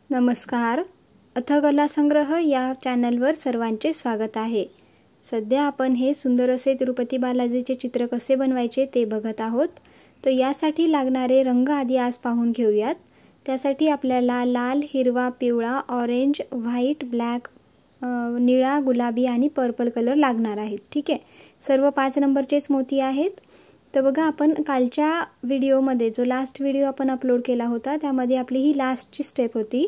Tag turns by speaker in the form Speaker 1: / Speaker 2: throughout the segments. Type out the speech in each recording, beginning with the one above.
Speaker 1: नमस्कार. अथकला संग्रह या चॅनलवर सर्वांचे स्वागत आहे. सध्या आपण हे सुंदर असे तिरुपती बालाजीचे चित्र कसे बनवायचे ते बघत आहोत. तर यासाठी लागणारे रंग आधी आज पाहून घेऊयात. त्यासाठी आपल्याला लाल, हिरवा, पिवळा, ऑरेंज, व्हाईट, ब्लॅक, निळा, गुलाबी आणि पर्पल कलर लागणार आहेत. ठीक आहे. सर्व 5 नंबरचेच मोती आहेत. तर बघा, आपण कालच्या व्हिडिओमध्ये जो लास्ट व्हिडिओ आपण अपलोड केला होता त्यामध्ये आपली ही लास्टची स्टेप होती,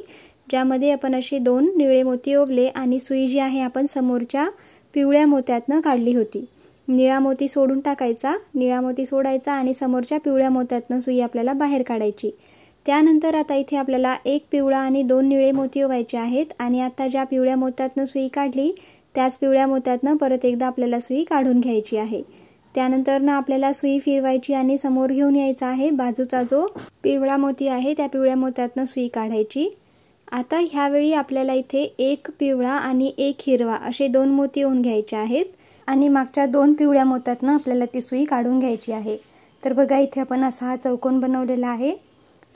Speaker 1: ज्यामध्ये आपण अशी 2 निळे मोती ओवले आणि सुई जी आहे आपण समोरच्या पिवळ्या मोत्यातनं काढली होती. निळा मोती सोडून टाकायचा, निळा मोती सोडायचा आणि समोरच्या पिवळ्या मोत्यातनं सुई आपल्याला बाहेर काढायची. त्यानंतर आता इथे आपल्याला 1 पिवळा आणि 2 निळे मोती ओवायचे आहेत आणि आता ज्या पिवळ्या मोत्यातनं सुई काढली त्याच पिवळ्या मोत्यातनं परत एकदा आपल्याला सुई काढून घ्यायची आहे. त्यानंतर आपल्याला सुई फिरवायची आणि समोर घेऊन यायचा आहे. बाजूचा जो पिवळा मोती आहे त्या पिवळ्या मोत्यातनं सुई काढायची. आता ह्यावेळी आपल्याला इथे 1 पिवळा आणि 1 हिरवा असे 2 मोती ओवून घ्यायचे आहेत आणि मागच्या 2 पिवळ्या मोत्यातनं आपल्याला ती सुई काढून घ्यायची आहे. तर बघा, इथे आपण असा हा चौकोन बनवलेला आहे.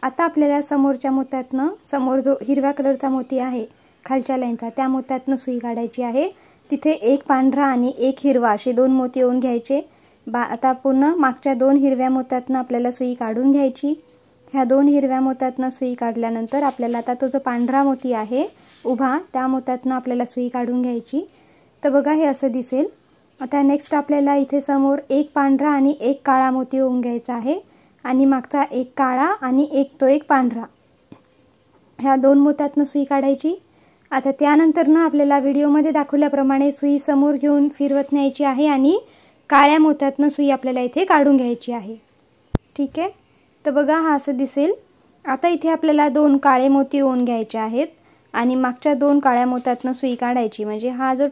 Speaker 1: आता आपल्याला समोरच्या मोत्यातनं, समोर जो हिरव्या कलरचा मोती आहे खालच्या लाईनचा, त्या मोत्यातनं सुई काढायची आहे. तिथे 1 पांढरा आणि 1 हिरवा असे 2 मोती ओवून घ्यायचे. आता पुन्हा मागच्या 2 हिरव्या मोत्यातनं आपल्याला सुई काढून घ्यायची. ह्या 2 हिरव्या मोत्यातनं सुई काढल्यानंतर आपल्याला आता तो जो पांढरा मोती आहे उभा, त्या मोत्यातनं आपल्याला सुई काढून घ्यायची. तर बघा, हे असं दिसेल. आता नेक्स्ट आपल्याला इथे समोर 1 पांढरा आणि 1 काळा मोती ओवून घ्यायचा आहे आणि मागचा 1 काळा आणि 1 पांढरा, ह्या 2 मोत्यातनं सुई काढायची. आता त्यानंतर आपल्याला व्हिडिओमध्ये दाखवल्याप्रमाणे सुई समोर घेऊन फिरवत न्यायची आहे आणि काळ्या मोत्यातनं सुई आपल्याला इथे काढून घ्यायची आहे. ठीक आहे. तर बघा, हा असं दिसेल. आता इथे आपल्याला 2 काळे मोती ओवून घ्यायचे आहेत आणि मागच्या 2 काळ्या मोत्यातनं सुई काढायची. म्हणजे हा जो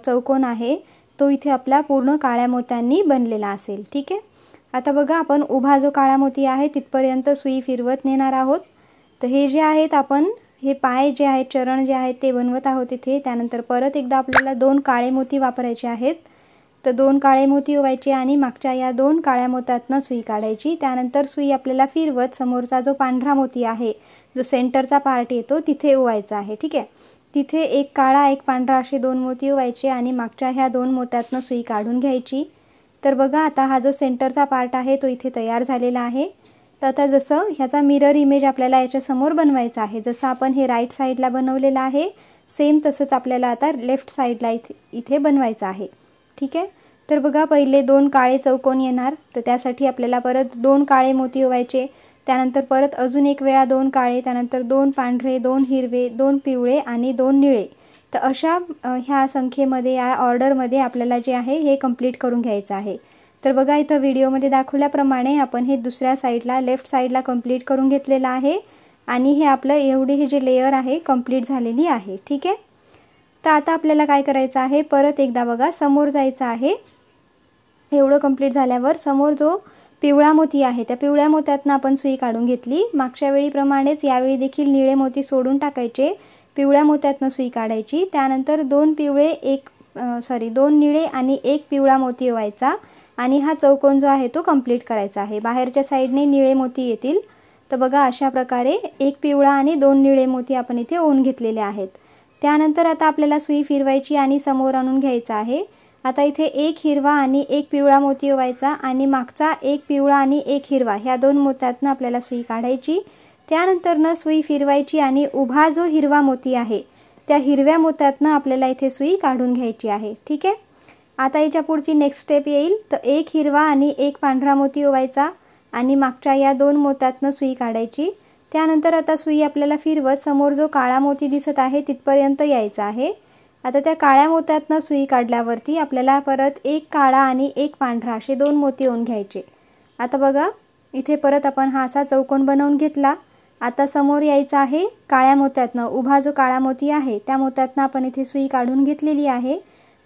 Speaker 1: चौकोन आहे तो इथे आपला पूर्ण काळ्या मोत्यांनी बनलेला असेल. ठीक आहे. आता बघा, आपण उभा जो काळा मोती आहे तिथपर्यंत सुई फिरवत नेणार आहोत. तर हे जे आहेत, आपण हे पाय जे आहेत, चरण जे आहेत ते बनवत आहोत इथे. त्यानंतर परत एकदा आपल्याला 2 काळे मोती वापरायचे आहेत. तर 2 काळे मोती ओवायचे आणि मागच्या या 2 काळ्या मोत्यातनं सुई काढायची. त्यानंतर सुई आपल्याला फिरवत समोरचा जो पांढरा मोती आहे, जो सेंटरचा पार्ट येतो, तिथे ओवायचा आहे. ठीक आहे. तिथे 1 काळा 1 पांढरा असे 2 मोती ओवायचे आणि मागच्या ह्या 2 मोत्यातनं सुई काढून घ्यायची. तर बघा, आता हा जो सेंटरचा पार्ट आहे तो इथे तयार झालेला आहे. तर आता जसं ह्याचा मिरर इमेज आपल्याला याच्यासमोर बनवायचा आहे, जसं आपण हे राईट साईडला बनवलेलं आहे सेम तसंच आपल्याला आता लेफ्ट साईडला इथे बनवायचं आहे. ठीक आहे. तर बघा, पहिले 2 काळे चौकोन येणार. तर त्यासाठी आपल्याला परत 2 काळे मोती ओवायचे. त्यानंतर परत अजून 1 वेळा 2 काळे, त्यानंतर 2 पांढरे, 2 हिरवे, 2 पिवळे आणि 2 निळे. तर अशा ह्या संख्येमध्ये, या ऑर्डरमध्ये आपल्याला जे आहे हे कंप्लीट करून घ्यायचं आहे. तर बघा, इथं व्हिडिओमध्ये दाखवल्याप्रमाणे आपण हे दुसऱ्या साईडला, लेफ्ट साईडला कंप्लीट करून घेतलेलं आहे आणि हे आपलं एवढी हे जे लेयर आहे कंप्लीट झालेली आहे. ठीक आहे. तर आता आपल्याला काय करायचं आहे, परत एकदा बघा समोर जायचं आहे. एवढं कंप्लीट झाल्यावर समोर जो पिवळा मोती आहे त्या पिवळ्या मोत्यातनं आपण सुई काढून घेतली. मागच्या वेळीप्रमाणेच यावेळी देखील निळे मोती सोडून टाकायचे, पिवळ्या मोत्यातनं सुई काढायची. त्यानंतर 2 निळे आणि 1 पिवळा मोती ओवायचा आणि हा चौकोन जो आहे तो कंप्लीट करायचा आहे. बाहेरच्या साईडने निळे मोती येतील. तर बघा, अशा प्रकारे 1 पिवळा आणि 2 निळे मोती आपण इथे ओवून घेतलेले आहेत. त्यानंतर आता आपल्याला सुई फिरवायची आणि समोर आणून घ्यायचं आहे. आता इथे 1 हिरवा आणि 1 पिवळा मोती ओवायचा आणि मागचा 1 पिवळा आणि 1 हिरवा, ह्या 2 मोत्यातनं आपल्याला सुई काढायची. त्यानंतर सुई फिरवायची आणि उभा जो हिरवा मोती आहे त्या हिरव्या मोत्यातनं आपल्याला इथे सुई काढून घ्यायची आहे. ठीक आहे. आता याच्या पुढची नेक्स्ट स्टेप येईल. तर 1 हिरवा आणि 1 पांढरा मोती ओवायचा आणि मागच्या या 2 मोत्यातनं सुई काढायची. त्यानंतर आता सुई आपल्याला फिरवत समोर जो काळा मोती दिसत आहे तिथपर्यंत यायचा आहे. आता त्या काळ्या मोत्यातनं सुई काढल्यावरती आपल्याला परत 1 काळा आणि 1 पांढरा असे 2 मोती ओवून घ्यायचे. आता बघा, इथे परत आपण हा असा चौकोन बनवून घेतला. आता समोर यायचं आहे काळ्या मोत्यातनं, उभा जो काळा मोती आहे त्या मोत्यातनं आपण इथे सुई काढून घेतलेली आहे.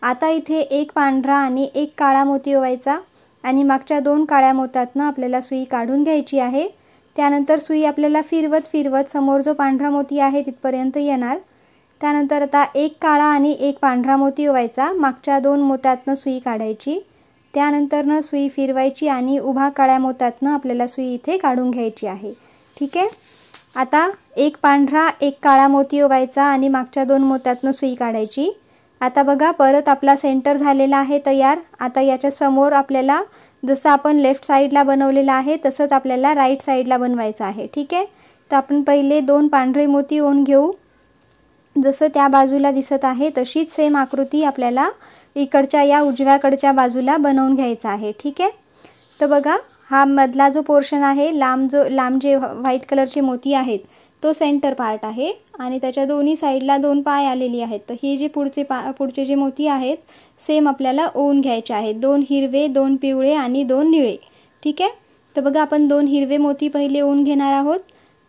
Speaker 1: आता इथे 1 पांढरा आणि 1 काळा मोती ओवायचा आणि मागच्या 2 काळ्या मोत्यातनं आपल्याला सुई काढून घ्यायची आहे. त्यानंतर सुई आपल्याला फिरवत समोर जो पांढरा मोती आहे तिथपर्यंत येणार. त्यानंतर आता 1 काळा आणि 1 पांढरा मोती ओवायचा, मागच्या 2 मोत्यातनं सुई काढायची. त्यानंतर सुई फिरवायची आणि उभा काळ्या मोत्यातनं आपल्याला सुई इथे काढून घ्यायची आहे. ठीक आहे. आता एक पांढरा एक काळा मोती ओवायचा आणि मागच्या दोन मोत्यातनं सुई काढायची। आता बघा परत आपला सेंटर झालेला आहे तयार। आता याच्या समोर आपल्याला जसं आपण लेफ्ट साइडला बनवलेला आहे तसंच आपल्याला राइट साइडला बनवायचं आहे। ठीक आहे, तर आपण पहिले दोन पांढरे मोती ओवून घेऊ। जसं त्या बाजूला दिसत आहे तशीच सेम आकृती आपल्याला इकडच्या या उजव्याकडच्या बाजूला बनवून घ्यायचा आहे। ठीक आहे, तर बघा हा मधला जो पोर्शन आहे लांब जे व्हाईट कलरचे मोती आहेत तो सेंटर पार्ट आहे आणि त्याच्या दोन्ही साइडला दोन पाय आलेली आहेत। तर हे जे पुढचे जे मोती आहेत सेम आपल्याला ओवून घ्यायचे आहेत। दोन हिरवे, दोन पिवळे आणि दोन निळे। ठीक आहे, तर बघा आपण दोन हिरवे मोती पहिले ओवून घेणार आहोत।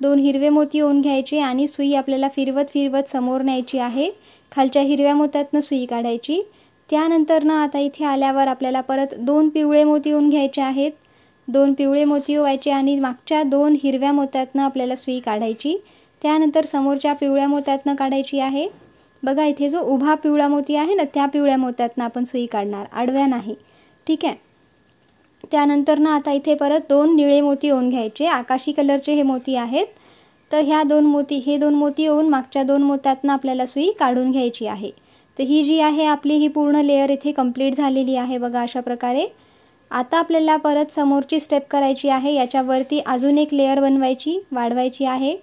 Speaker 1: दोन हिरवे मोती ओवून घ्यायचे आणि सुई आपल्याला फिरवत समोर न्यायची आहे। खालच्या हिरव्या मोत्यातनं सुई काढायची। त्यानंतर आता इथे आल्यावर आपल्याला परत दोन पिवळे मोती ओवून घ्यायचे आहेत। दोन पिवळे मोती ओवायचे आणि मागच्या दोन हिरव्या मोत्यातनं आपल्याला सुई काढायची। त्यानंतर समोरच्या पिवळ्या मोत्यातनं काढायची आहे। बघा इथे जो उभा पिवळा मोती आहे ना त्या पिवळ्या मोत्यातनं आपण सुई काढणार, आडव्या नाही। ठीक आहे, त्यानंतर आता इथे परत दोन निळे मोती ओवून घ्यायचे। आकाशी कलरचे हे मोती आहेत। तर हे दोन मोती ओवून मागच्या दोन मोत्यातनं आपल्याला सुई काढून घ्यायची आहे। तर ही जी आहे आपली ही पूर्ण लेयर इथे कंप्लीट झालेली आहे बघा अशा प्रकारे। आता आपल्याला परत समोरची स्टेप करायची आहे। याच्यावरती अजून एक लेयर बनवायची, वाढवायची आहे।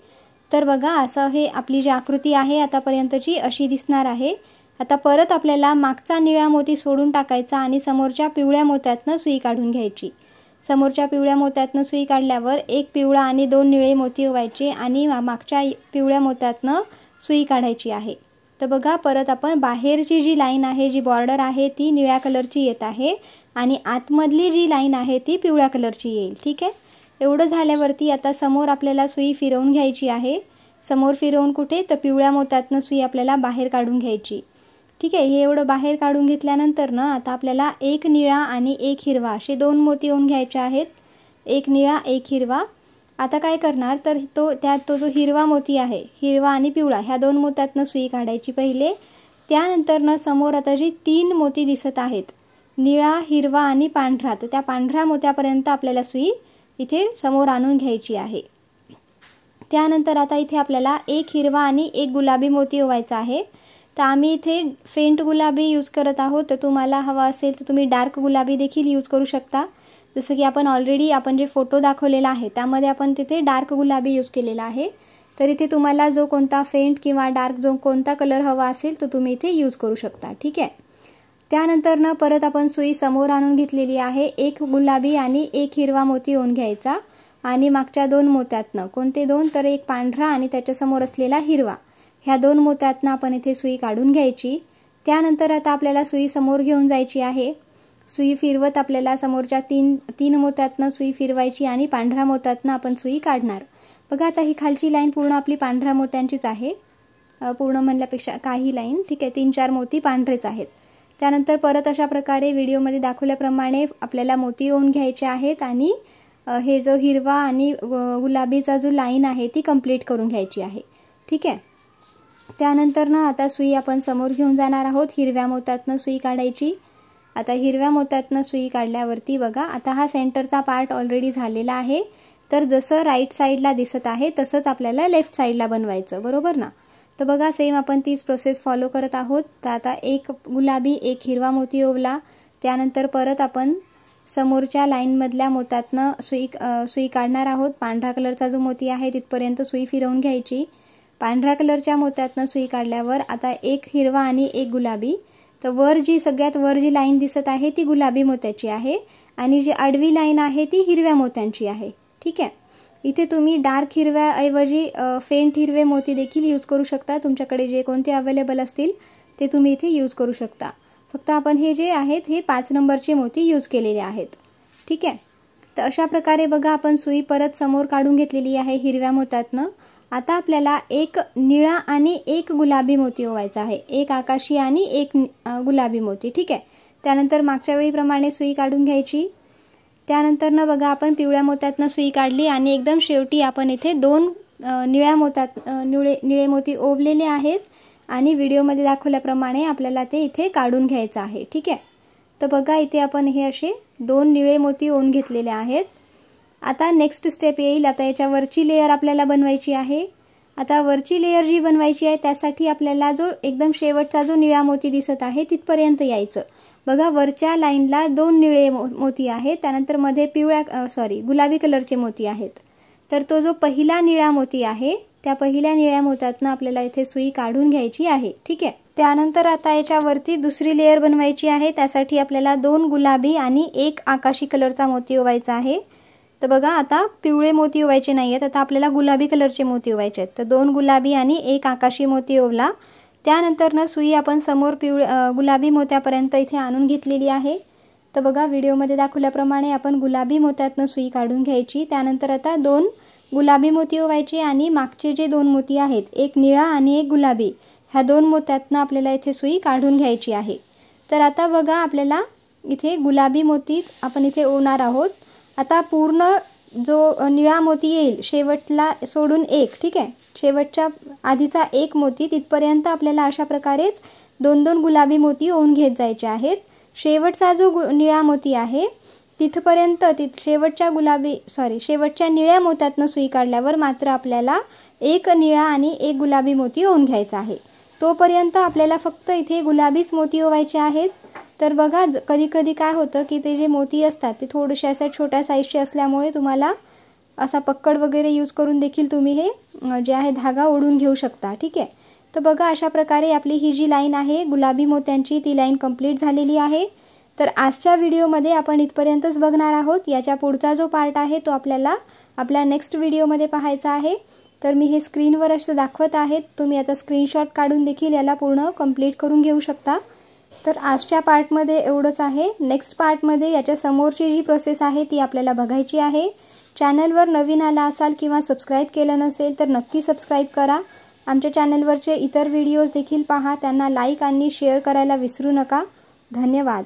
Speaker 1: तर बघा असं हे आपली जी आकृती आहे आतापर्यंतची अशी दिसणार आहे। आता परत आपल्याला मागचा निळा मोती सोडून टाकायचा आणि समोरच्या पिवळ्या मोत्यातनं सुई काढून घ्यायची। समोरच्या पिवळ्या मोत्यातनं सुई काढल्यावर एक पिवळा आणि दोन निळे मोती ओवायचे आणि मागच्या पिवळ्या मोत्यातनं सुई काढायची आहे। तर बघा परत आपण बाहेरची जी लाईन आहे, जी बॉर्डर आहे ती निळ्या कलरची येत आहे आणि आतमधली जी लाईन आहे ती पिवळ्या कलरची येईल। ठीक आहे, एवढं झाल्यावरती आता समोर आपल्याला सुई फिरवून घ्यायची आहे। समोर फिरवून कुठे, तर पिवळ्या मोत्यातनं सुई आपल्याला बाहेर काढून घ्यायची। ठीक आहे, हे एवढं बाहेर काढून घेतल्यानंतर आता आपल्याला एक निळा आणि एक हिरवा असे दोन मोती ओवून घ्यायचे आहेत। एक निळा एक हिरवा। आता काय करणार तर तो जो हिरवा मोती आहे, हिरवा आणि पिवळा ह्या दोन मोत्यातनं सुई काढायची पहिले। त्यानंतर समोर आता जी तीन मोती दिसत आहेत, निळा, हिरवा आणि पांढरा, तर त्या पांढऱ्या मोत्यापर्यंत आपल्याला सुई इथे समोर आणून घ्यायची आहे। त्यानंतर आता इथे आपल्याला एक हिरवा आणि एक गुलाबी मोती ओवायचा आहे। तर आम्ही इथे फेंट गुलाबी यूज करत आहोत, तर तुम्हाला हवा असेल तर तुम्ही डार्क गुलाबी देखील यूज करू शकता। जसं की आपण जे फोटो दाखवलेला आहे त्यामध्ये आपण तिथे डार्क गुलाबी यूज केलेला आहे। तर इथे तुम्हाला जो कोणता फेंट किंवा डार्क जो कोणता कलर हवा असेल तो तुम्ही इथे यूज करू शकता। ठीक आहे, त्यानंतर परत आपण सुई समोर आणून घेतलेली आहे। एक गुलाबी आणि एक हिरवा मोती ओवून घ्यायचा आणि मागच्या दोन मोत्यातनं, कोणते दोन, तर एक पांढरा आणि त्याच्यासमोर असलेला हिरवा, ह्या दोन मोत्यातनं आपण इथे सुई काढून घ्यायची। त्यानंतर आता आपल्याला सुई समोर घेऊन जायची आहे। सुई फिरवत आपल्याला समोरच्या तीन मोत्यातनं सुई फिरवायची आणि पांढऱ्या मोत्यातनं आपण सुई काढणार। बघा आता ही खालची लाईन पूर्ण आपली पांढऱ्या मोत्यांचीच आहे, पूर्ण म्हणल्यापेक्षा काही लाईन। ठीक आहे, 3-4 मोती पांढरेच आहेत। त्यानंतर परत अशा प्रकारे व्हिडिओमध्ये दाखवल्याप्रमाणे आपल्याला मोती ओवून घ्यायचे आहेत आणि हे जो हिरवा आणि गुलाबीचा जो लाईन आहे ती कंप्लीट करून घ्यायची आहे। ठीक आहे, त्यानंतर आता सुई आपण समोर घेऊन जाणार आहोत। हिरव्या मोत्यातनं सुई काढायची। आता हिरव्या मोत्यातनं सुई काढल्यावरती बघा आता हा सेंटरचा पार्ट ऑलरेडी झालेला आहे। तर जसं राईट साईडला दिसत आहे तसंच आपल्याला लेफ्ट साईडला बनवायचं, बरोबर ना। तर बघा सेम आपण तीच प्रोसेस फॉलो करत आहोत। तर आता एक गुलाबी एक हिरवा मोती ओवला, त्यानंतर परत आपण समोरच्या लाईनमधल्या मोत्यातनं सुई काढणार आहोत। पांढरा कलरचा जो मोती आहे तिथपर्यंत सुई फिरवून घ्यायची। पांढऱ्या कलरच्या मोत्यातनं सुई काढल्यावर आता एक हिरवा आणि एक गुलाबी, तर सगळ्यात वर जी लाईन दिसत आहे ती गुलाबी मोत्याची आहे आणि जी आडवी लाईन आहे ती हिरव्या मोत्यांची आहे। ठीक आहे, इथे तुम्ही डार्क हिरव्याऐवजी फेंट हिरवे मोती देखील यूज करू शकता। तुमच्याकडे जे कोणते अवेलेबल असतील ते तुम्ही इथे यूज करू शकता। फक्त आपण हे जे आहेत हे 5 नंबरचे मोती यूज केलेले आहेत। ठीक आहे, तर अशा प्रकारे बघा आपण सुई परत समोर काढून घेतलेली आहे हिरव्या मोत्यातनं। आता आपल्याला एक निळा आणि एक गुलाबी मोती ओवायचा आहे, एक आकाशी आणि एक गुलाबी मोती। ठीक आहे, त्यानंतर मागच्या वेळीप्रमाणे सुई काढून घ्यायची। त्यानंतर बघा आपण पिवळ्या मोत्यातनं सुई काढली आणि एकदम शेवटी आपण इथे दोन निळे मोती ओवलेले आहेत आणि व्हिडिओमध्ये दाखवल्याप्रमाणे आपल्याला ते इथे काढून घ्यायचं आहे। ठीक आहे, तर बघा इथे आपण हे असे दोन निळे मोती ओवून घेतलेले आहेत। आता नेक्स्ट स्टेप येईल। आता याच्या वरची लेयर आपल्याला बनवायची आहे। आता वरची लेयर जी बनवायची आहे त्यासाठी आपल्याला जो एकदम शेवटचा जो निळा मोती दिसत आहे तिथपर्यंत यायचं। बघा वरच्या लाईनला 2 निळे मोती आहेत, त्यानंतर मध्ये गुलाबी कलरचे मोती आहेत। तर तो जो पहिला निळा मोती आहे त्या पहिल्या निळ्या मोत्यातनं आपल्याला इथे सुई काढून घ्यायची आहे, ठीक आहे। त्यानंतर आता याच्यावरती दुसरी लेयर बनवायची आहे। त्यासाठी आपल्याला 2 गुलाबी आणि 1 आकाशी कलरचा मोती ओवायचा आहे। तर बघा आता पिवळे मोती ओवायचे नाहीयेत, आता आपल्याला गुलाबी कलरचे मोती ओवायचे आहेत। तर 2 गुलाबी आणि 1 आकाशी मोती ओवला। त्यानंतर ना सुई आपण समोर गुलाबी मोत्यापर्यंत इथे आणून घेतलेली आहे। तर बघा व्हिडिओमध्ये दाखवल्याप्रमाणे आपण गुलाबी मोत्यातनं सुई काढून घ्यायची। त्यानंतर आता 2 गुलाबी मोती ओवायचे आणि मागचे जे 2 मोती आहेत, एक निळा आणि एक गुलाबी, ह्या 2 मोत्यातनं आपल्याला इथे सुई काढून घ्यायची आहे। तर आता बघा आपल्याला इथे गुलाबी मोतीच आपण इथे ओवणार आहोत। आता पूर्ण जो निळा मोती येईल शेवटला सोडून एक, ठीक आहे, शेवटच्या आधीचा एक मोती तिथपर्यंत आपल्याला अशा प्रकारेच 2-2 गुलाबी मोती ओवून घेत जायचे आहेत। शेवटचा जो निळा मोती आहे तिथपर्यंत शेवटच्या निळ्या मोत्यातनं सुई काढल्यावर मात्र आपल्याला एक निळा आणि एक गुलाबी मोती ओवून घ्यायचा आहे। तोपर्यंत आपल्याला फक्त इथे गुलाबीच मोती ओवायचे आहेत। तर बघा कधी कधी काय होतं की ते जे मोती असतात ते थोडेसे अशा छोट्या साईजचे असल्यामुळे तुम्हाला असा पक्कड वगैरे यूज करून देखील तुम्ही हे जे आहे धागा ओढून घेऊ शकता, ठीक आहे। तर बघा अशा प्रकारे आपली ही जी लाईन आहे गुलाबी मोत्यांची ती लाईन कंप्लीट झालेली आहे। तर आजच्या व्हिडिओमध्ये आपण इथपर्यंतच बघणार आहोत। याच्या पुढचा जो पार्ट आहे तो आपल्याला आपल्या नेक्स्ट व्हिडिओमध्ये पाहायचा आहे। तर मी हे स्क्रीनवर असं दाखवत आहे, तुम्ही आता स्क्रीनशॉट काढून देखील याला पूर्ण कंप्लीट करून घेऊ शकता। तर आजच्या पार्टमध्ये एवढंच आहे। नेक्स्ट पार्टमध्ये याच्या समोरची जी प्रोसेस आहे ती आपल्याला बघायची आहे। चॅनलवर नवीन आला असाल किंवा सबस्क्राईब केलं नसेल तर नक्की सबस्क्राईब करा। आमच्या चॅनलवरचे इतर व्हिडिओज देखील पहा, त्यांना लाईक आणि शेअर करायला विसरू नका। धन्यवाद।